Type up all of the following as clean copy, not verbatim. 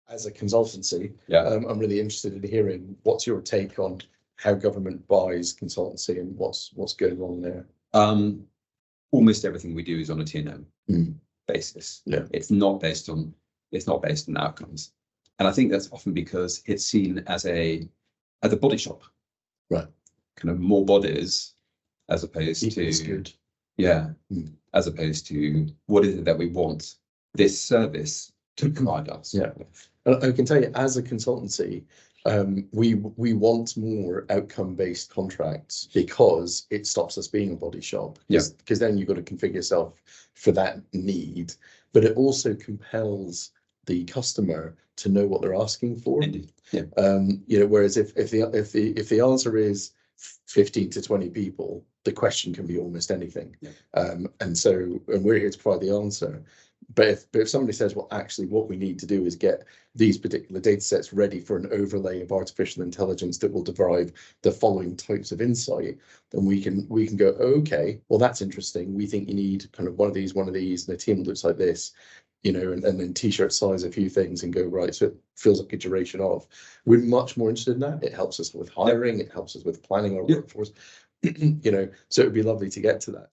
As a consultancy, I'm really interested in hearing what's your take on how government buys consultancy and what's going on there. Almost everything we do is on a T&M basis. Yeah, it's not based on outcomes, and I think that's often because it's seen as a body shop, right? Kind of more bodies as opposed to good. As opposed to what is it that we want this service to provide us. Yeah, and I can tell you, as a consultancy, we want more outcome-based contracts because it stops us being a body shop. Because then you've got to configure yourself for that need, but it also compels the customer to know what they're asking for. Indeed. Yeah. Whereas if the answer is 15 to 20 people, the question can be almost anything. And we're here to provide the answer. But if somebody says, well, actually, what we need to do is get these particular data sets ready for an overlay of artificial intelligence that will derive the following types of insight, then we can go, okay, well, that's interesting. We think you need kind of one of these, and a team that looks like this, and then t-shirt size a few things and go, right, so it feels like a duration of. We're much more interested in that. It helps us with hiring. It helps us with planning our workforce. So it would be lovely to get to that.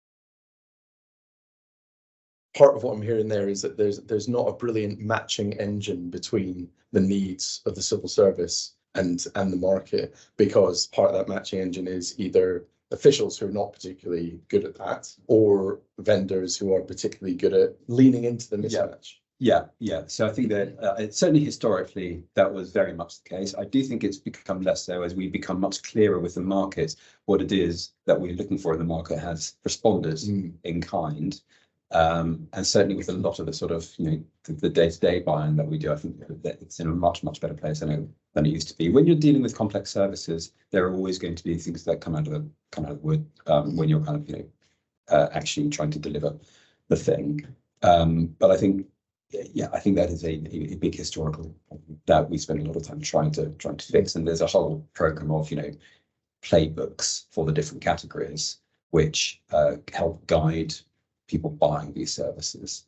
Part of what I'm hearing there is that there's not a brilliant matching engine between the needs of the civil service and the market, because part of that matching engine is either officials who are not particularly good at that, or vendors who are particularly good at leaning into the mismatch. Yeah. So I think that certainly historically that was very much the case. I do think it's become less so as we become much clearer with the market what it is that we're looking for in the market has responded in kind. And certainly with a lot of the sort of the day-to-day buying that we do, I think that it's in a much better place than it used to be. When you're dealing with complex services, there are always going to be things that come out of the wood when you're kind of actually trying to deliver the thing. But I think that is a big historical problem that we spend a lot of time trying to fix. And there's a whole program of playbooks for the different categories which help guide people buying these services.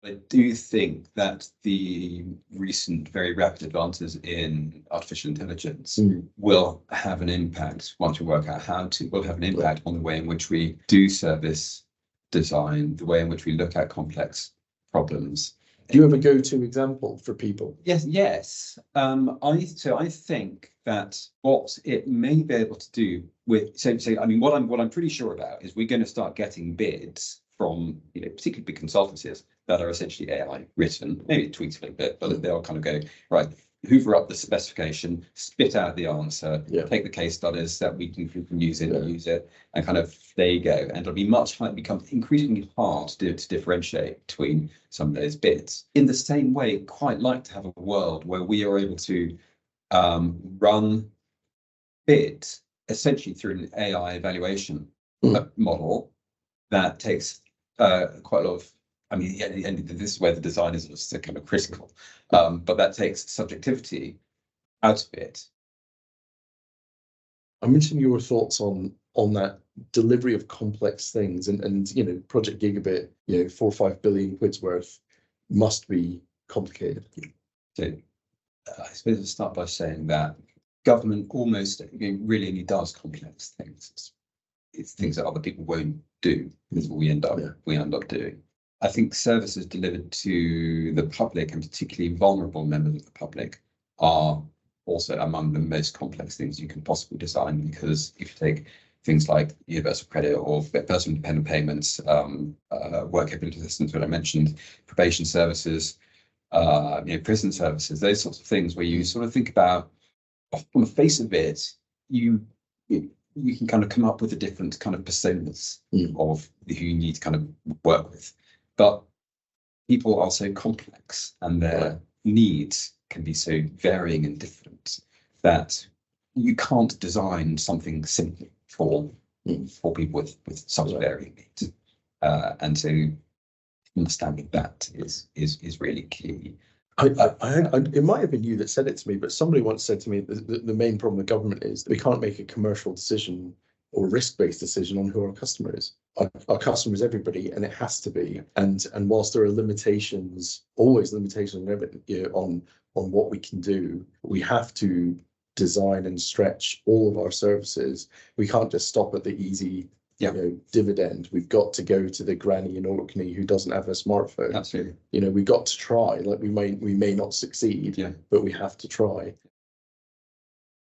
I do think that the recent very rapid advances in artificial intelligence will have an impact once we work out how to. Will have an impact on the way in which we do service design, the way in which we look at complex problems. Do you have a go-to example for people? Yes. I think that what it may be able to do with what I'm pretty sure about is we're going to start getting bids from particularly big consultancies that are essentially AI written, maybe tweaked a little bit, but they'll kind of go, right, hoover up the specification, spit out the answer, take the case studies that we can use it, and kind of there you go. And it'll be become increasingly hard to differentiate between some of those bits. In the same way, quite like to have a world where we are able to run bids essentially through an AI evaluation model that takes quite a lot of. And this is where the design is also kind of critical, but that takes subjectivity out of it. I'm interested in your thoughts on that delivery of complex things, and Project Gigabit, 4 or 5 billion quid's worth must be complicated. So I suppose I'll start by saying that government almost really only does complex things. It's things that other people won't do. Is what we end up doing. I think services delivered to the public, and particularly vulnerable members of the public, are also among the most complex things you can possibly design, because if you take things like universal credit or personal dependent payments, work capability assistance, what I mentioned, probation services, prison services, those sorts of things where you sort of think about, on the face of it, you can kind of come up with the different kind of personas of who you need to kind of work with. But people are so complex and their needs can be so varying and different that you can't design something simply for people with such varying needs. And so understanding that is really key. It might have been you that said it to me, but somebody once said to me the main problem with government is that we can't make a commercial decision or risk-based decision on who our customer is. Our customer is everybody, and it has to be. And whilst there are limitations, always limitations on what we can do, we have to design and stretch all of our services. We can't just stop at the easy dividend. We've got to go to the granny in Orkney who doesn't have a smartphone. Absolutely. We've got to try. Like we may not succeed, but we have to try.